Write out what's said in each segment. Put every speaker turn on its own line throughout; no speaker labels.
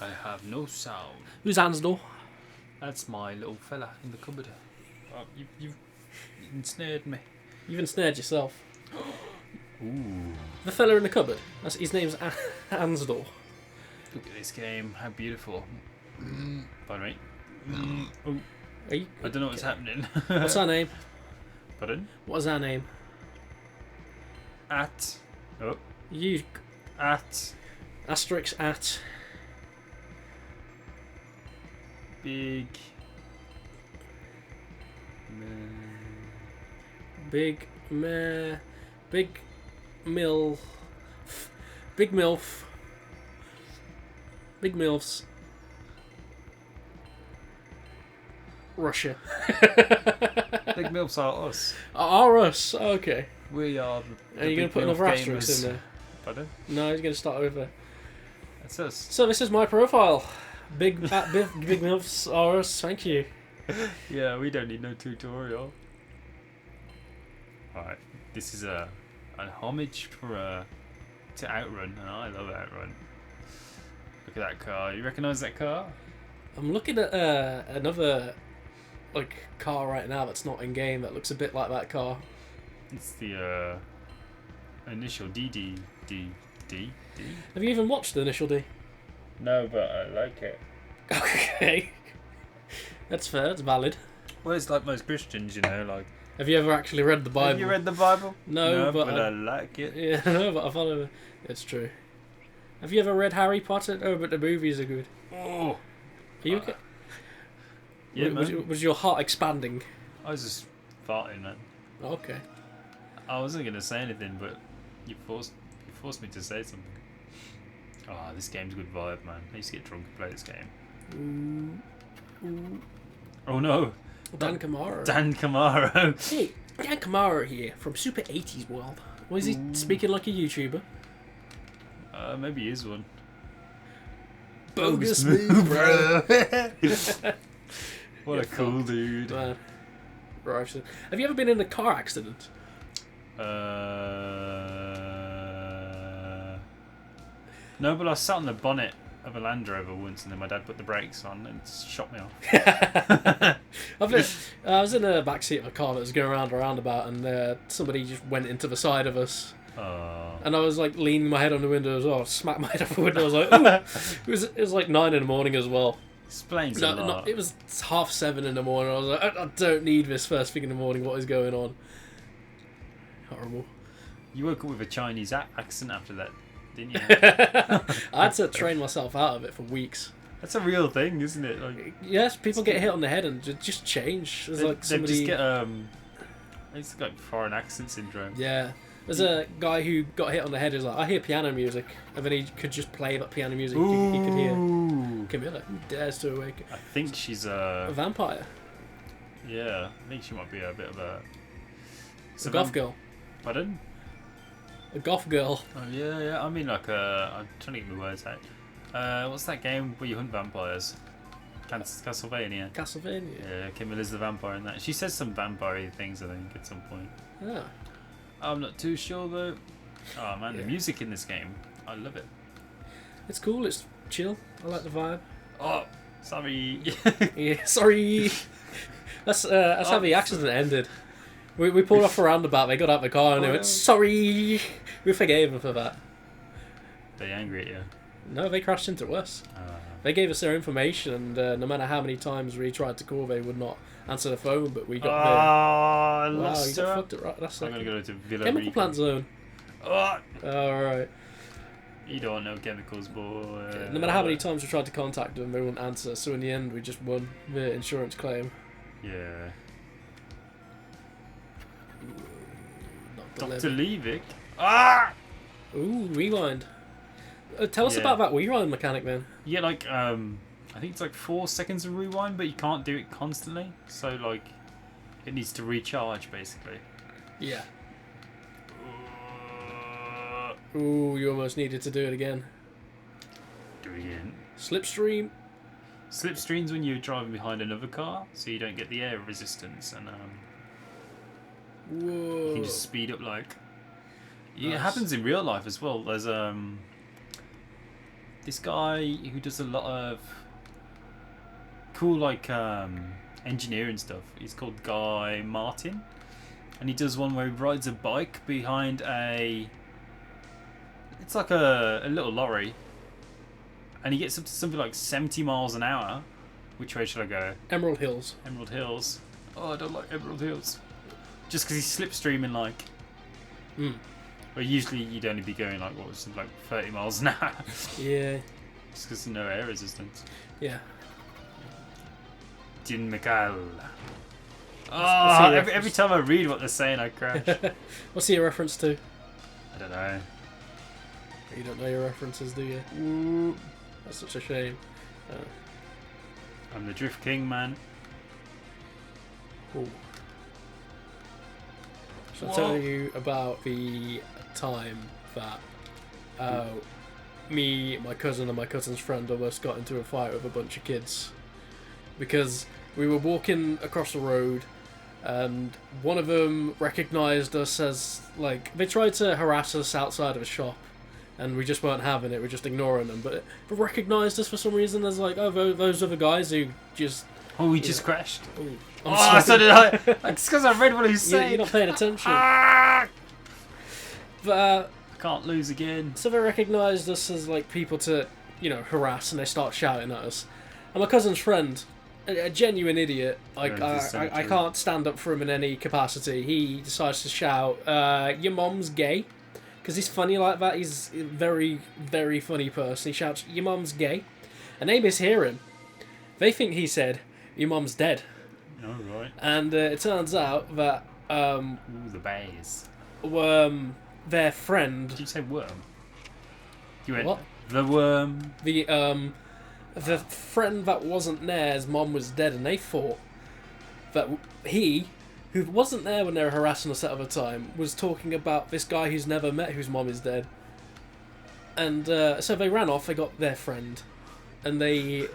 I have no sound.
Who's Ansdor?
That's my little fella in the cupboard. You've ensnared me.
You've ensnared yourself.
Ooh.
The fella in the cupboard. His name's Ansdor.
Look at this game. How beautiful. Pardon me. Oh, I don't know what's happening.
What's our name?
Pardon?
What is our name?
At. Oh.
You.
At.
Asterix at.
Big.
Big. Meh. Big. Mil. Big MILF. Big MILFs. Russia.
Big MILFs are us.
Are us? Okay.
We are the
Are you going to put another asterisk in there?
Pardon?
No, he's going to start over.
That's us.
So this is my profile. Big MILFs are us. Thank you.
Yeah, we don't need no tutorial. Alright, this is a homage for to Outrun, and I love Outrun. Look at that car. You recognise that car?
I'm looking at another car right now that's not in game that looks a bit like that car.
It's the initial D.
Have you even watched the initial D?
No, but I like it.
Okay. That's fair, that's valid.
Well, it's like most Christians, you know, like...
Have you ever actually read the Bible?
Have you read the Bible?
No, but
I like it.
Yeah, no, but I follow. It's true. Have you ever read Harry Potter? No, but the movies are good.
Oh!
Are you okay?
Yeah, man.
Was your heart expanding?
I was just farting, man.
Okay.
I wasn't going to say anything, but you forced me to say something. Oh, this game's a good vibe, man. I used to get drunk and play this game.
Ooh.
Oh no!
Dan Camaro.
Dan Camaro.
Hey, Dan Camaro here from Super 80s World. Why is he speaking like a YouTuber?
Maybe he is one.
Bogus move, bro.
What a cool dude.
Man. Right. Have you ever been in a car accident?
No, but I sat on the bonnet of a Land Rover once, and then my dad put the brakes on and shot me off.
I was in the back seat of a car that was going around a roundabout, and somebody just went into the side of us. And I was like leaning my head on the window as well. Smacked my head off the window. I was like, ooh. It was like 9 in the morning as well.
Explains a lot.
It was 7:30 in the morning. I was like, I don't need this first thing in the morning. What is going on? Horrible.
You woke up with a Chinese accent after that, didn't you?
I had to train myself out of it for weeks.
That's a real thing, isn't it? Like,
yes, people get hit on the head and just change. There's like somebody.
They just get it's like foreign accent syndrome.
Yeah. There's a guy who got hit on the head who's like, I hear piano music, and then he could just play that piano music. He could hear Camilla, who dares to awaken.
I think she's
a vampire.
Yeah, I think she might be a bit of a
goth girl.
Pardon?
A goth girl.
Oh yeah. I mean, like I'm trying to get my words out. What's that game where you hunt vampires? Castlevania.
Castlevania.
Yeah, Camilla's the vampire in that. She says some vampire things, I think, at some point.
Yeah.
I'm not too sure though. Oh man, the music in this game, I love it.
It's cool. It's chill. I like the vibe.
Oh, sorry.
Yeah, sorry. That's how the accident ended. We pulled off a roundabout. They got out of the car and they went, sorry. We forgave them for that.
They angry at you?
No, they crashed into us. They gave us their information, and no matter how many times we tried to call, they would not answer the phone. But we got there.
I lost
you got fucked it right. That's
I'm gonna go to Villa
chemical
Rica.
plant zone.
Oh.
All right.
You don't know chemicals, boy.
No matter how many times we tried to contact them, they wouldn't answer. So in the end, we just won the insurance claim.
Yeah.
Dr.
Dr. Levick. Ah!
Ooh, rewind. Tell us about that rewind mechanic, man.
Yeah, like I think it's like 4 seconds of rewind, but you can't do it constantly. So like, it needs to recharge basically.
Yeah. Ooh, you almost needed to do it again.
Do it again.
Slipstream.
Slipstream's when you're driving behind another car, so you don't get the air resistance, and
whoa.
you can just speed up like.
Nice.
It happens in real life as well. There's this guy who does a lot of cool like engineering stuff. He's called Guy Martin, and he does one where he rides a bike behind it's like a little lorry, and he gets up to something like 70 miles an hour. Which way should I go?
Emerald Hills.
Emerald Hills. Oh, I don't like Emerald Hills. Just because he's slipstreaming like. Well, usually you'd only be going like what was it, like 30 miles an hour.
Yeah.
Just because no air resistance.
Yeah.
Jin Mikal. Oh, every time I read what they're saying, I crash.
What's he a reference to?
I don't know.
You don't know your references, do you?
Ooh.
That's such a shame.
I'm the Drift King, man.
Cool. Shall I tell you about the time that me, my cousin, and my cousin's friend almost got into a fight with a bunch of kids? Because we were walking across the road, and one of them recognised us as, like, they tried to harass us outside of a shop, and we just weren't having it, we were just ignoring them, but they recognised us for some reason as, like, oh, those other guys who just...
Oh, we just crashed.
Ooh,
Oh, so did I. It's because I read what he said.
You're not paying attention. But,
I can't lose again.
so they recognised us as, like, people to, harass, and they start shouting at us. And my cousin's friend, a genuine idiot, like, I can't stand up for him in any capacity. He decides to shout, your mom's gay. Because he's funny like that. He's a very, very funny person. He shouts, your mom's gay. And they mishear him. They think he said, your mom's dead.
Oh, right.
And it turns out that...
Ooh, the bays.
Their friend...
Did you say worm? You went,
What?
The worm.
The friend that wasn't there's mom was dead, and they thought that he, who wasn't there when they were harassing us at other time, was talking about this guy who's never met whose mom is dead. And so they ran off, they got their friend, and they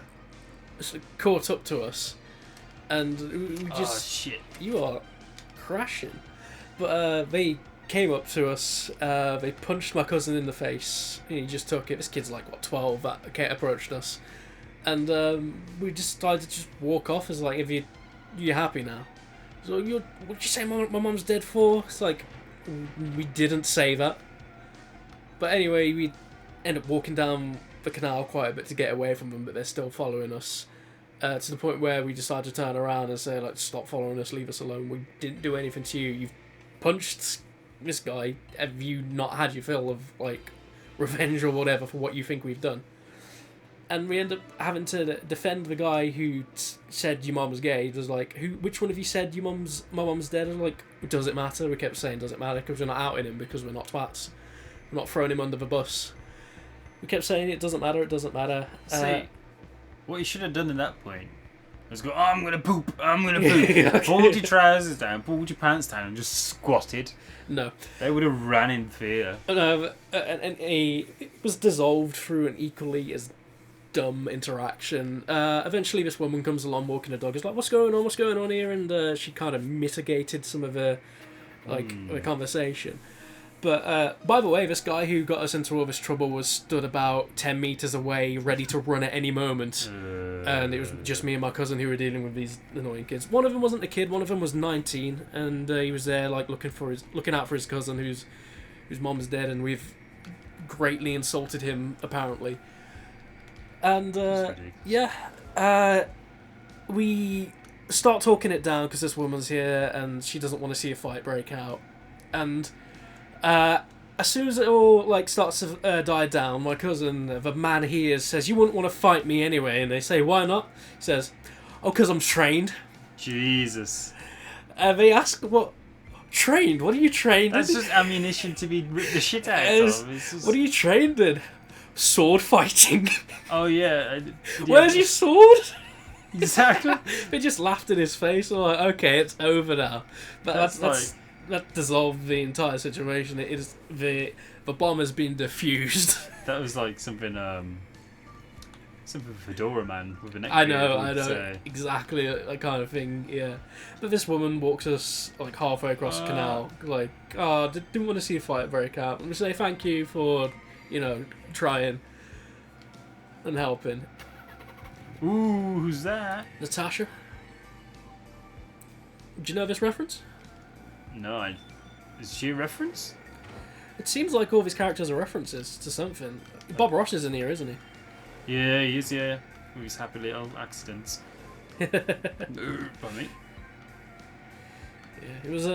caught up to us. And we just...
Oh, shit.
You are crashing. But they came up to us, they punched my cousin in the face, and he just took it. This kid's like, what, 12, that approached us. And we just decided to just walk off. It's like, if you're happy now. So, what'd you say my mum's dead for? It's like, we didn't say that. But anyway, we end up walking down the canal quite a bit to get away from them, but they're still following us. To the point where we decided to turn around and say, like, stop following us, leave us alone. We didn't do anything to you. You've punched this guy. Have you not had your fill of, like, revenge or whatever for what you think we've done? And we end up having to defend the guy who said your mum was gay. It was like, which one of you said my mum's dead? And like, does it matter? We kept saying, does it matter? Because we're not outing him, because we're not twats. We're not throwing him under the bus. We kept saying, it doesn't matter, it doesn't matter.
See, what you should have done at that point was go, oh, I'm going to poop, Okay. Pulled your trousers down, pulled your pants down, and just squatted.
No.
They would have ran in fear.
No, and it was dissolved through an equally as dumb interaction. Eventually this woman comes along walking a dog. Is like, what's going on here? And she kind of mitigated some of the conversation. But by the way, this guy who got us into all this trouble was stood about 10 metres away, ready to run at any moment. And it was just me and my cousin who were dealing with these annoying kids. One of them wasn't a kid, one of them was 19, and he was there like looking out for his cousin whose mom's dead, and we've greatly insulted him, apparently. And we start talking it down because this woman's here and she doesn't want to see a fight break out. And as soon as it all like starts to die down, my cousin, the man he is, says, "You wouldn't want to fight me anyway." And they say, "Why not?" He says, "Oh, because I'm trained."
Jesus.
They ask, "What? Trained? What are you trained in?"
That's just ammunition to be ripped the shit out of. Just...
What are you trained in? Sword fighting.
Oh yeah.
Where's your sword?
Exactly.
They just laughed in his face. I'm like, okay, it's over now. But that dissolved the entire situation. It is the bomb has been diffused.
That was like something Fedora Man with an neck.
I know, exactly that kind of thing. Yeah, but this woman walks us like halfway across the canal, like, oh, didn't want to see a fight break out. And we say thank you for, trying. and helping.
Ooh, who's that?
Natasha. Do you know this reference?
No, is she a reference?
It seems like all of his characters are references to something. Bob Ross is in here, isn't he?
Yeah, he is, yeah. With his happy little accidents. By me.
Yeah, it was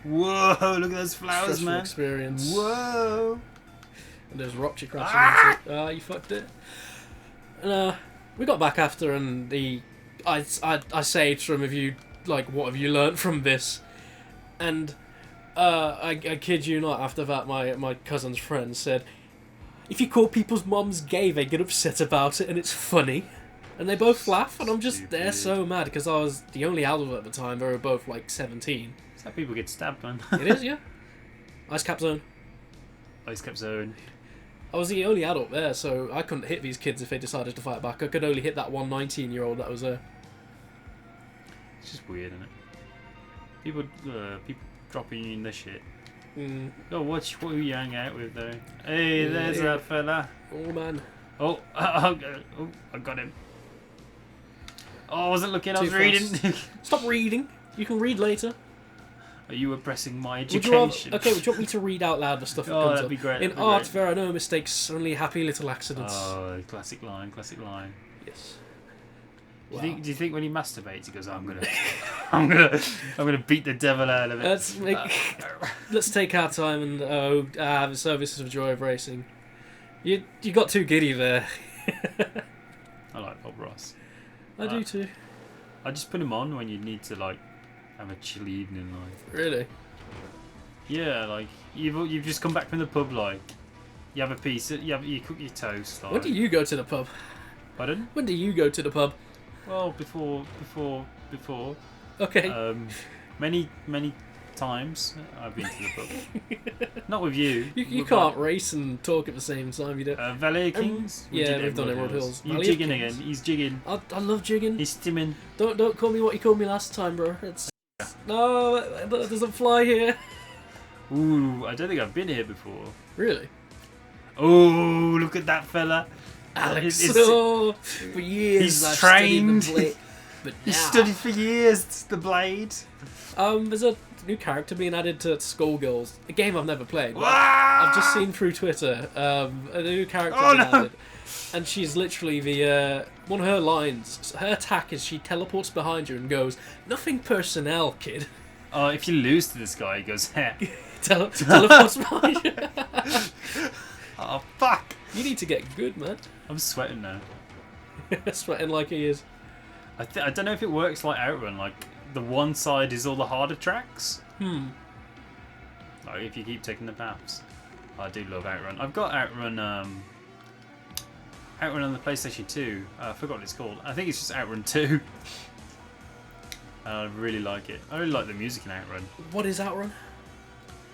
Whoa, look at those flowers,
stressful
man.
experience.
Whoa.
And there's Rockchi crashing into it. Ah, you fucked it. And we got back after, and I saved some of you, like, what have you learnt from this? And I kid you not, after that my cousin's friend said, if you call people's moms gay, they get upset about it, and it's funny. And they both laugh, and I'm just there so mad, because I was the only adult at the time. They were both like 17.
That's how people get stabbed, man.
It is, yeah. Ice cap zone.
Ice cap zone.
I was the only adult there, so I couldn't hit these kids if they decided to fight back. I could only hit that one 19-year-old that was there.
It's just weird, isn't it? People dropping you in the shit. Go watch who you hang out with, though. Hey, there's that fella.
Oh, man.
Oh, I got him. Oh, I wasn't looking, I was reading.
Stop reading. You can read later.
You were pressing my
Would
education.
you want me to read out loud the stuff that comes
that'd
up?
be great.
In art, there are no mistakes, only happy little accidents.
Oh, classic line, classic line.
Yes.
Do you think when he masturbates, he goes, I'm gonna beat the devil out of it.
Let's take our time and have a service of joy of racing. You got too giddy there.
I like Bob Ross.
I do too.
I just put him on when you need to like have a chill evening, like.
Really?
Yeah, like you've just come back from the pub, like you have a piece, you cook your toast. Like.
When do you go to the pub?
Pardon?
When do you go to the pub?
Well, before.
Okay.
Many times I've been to the pub. Not with you.
You can't race and talk at the same time. You don't.
Valet Kings.
Yeah, we've done it. Rod Hills.
You jigging again? He's jigging.
I love jigging.
He's stimming.
Don't call me what you called me last time, bro. No, that doesn't fly here.
Ooh, I don't think I've been here before.
Really?
Oh, look at that fella.
Alex. For years
he's
I've
trained.
studied the blade, but now...
He's studied for years the blade.
There's a new character being added to Skullgirls, a game I've never played.
Ah!
I've just seen through Twitter a new character being added, and she's literally the one of her lines. Her attack is she teleports behind you and goes, "Nothing personnel, kid."
Oh, if you lose to this guy, he goes, "Heh."
Teleports behind you.
Oh fuck!
You need to get good, man.
I'm sweating now.
Sweating like he is.
I don't know if it works like Outrun. Like the one side is all the harder tracks. Like if you keep taking the paths. I do love Outrun. I've got Outrun. Outrun on the PlayStation 2. I forgot what it's called. I think it's just Outrun 2. I really like it. I really like the music in Outrun.
What is Outrun?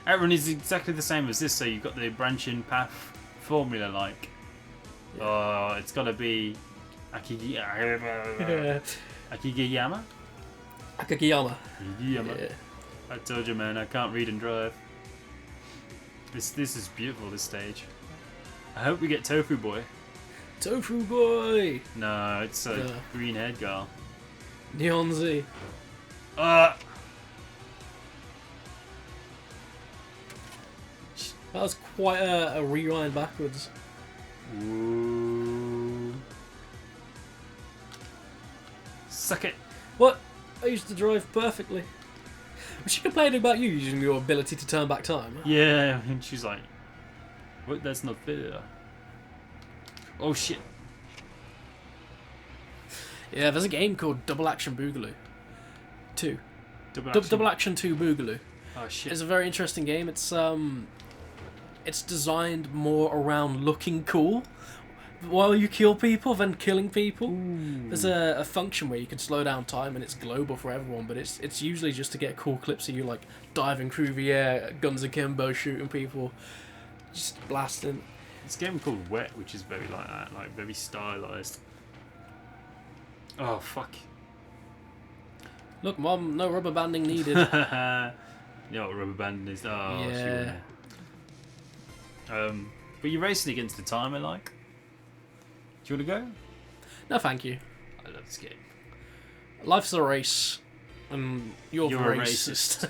Outrun is exactly the same as this. So you've got the branching path formula, like.
Yeah.
Oh, it's got to be Akigiyama.
Akagiyama.
Akigiyama.
Yeah.
I told you, man. I can't read and drive. This is beautiful. This stage. I hope we get Tofu Boy.
Tofu Boy.
No, it's a green head girl.
Neon Z.
That
was quite a rewind backwards.
Ooh. Suck it.
What? I used to drive perfectly. Was she complaining about you using your ability to turn back time?
Yeah, and she's like, "What? That's not fair." Oh shit.
Yeah, there's a game called Double Action Boogaloo 2. Double Action 2 Boogaloo.
Oh shit.
It's a very interesting game. It's designed more around looking cool while you kill people than killing people.
Ooh.
There's a function where you can slow down time and it's global for everyone, but it's usually just to get cool clips of you like diving through the air, guns akimbo, shooting people, just blasting.
This game called Wet, which is very like that, like very stylized. Oh fuck.
Look, Mom, no rubber banding needed.
You know what rubber banding is? Oh,
Yeah.
But you're racing against the timer, like. Do Do you want to go?
No, thank you.
I love this game.
Life's a race, and you're the
a
racist.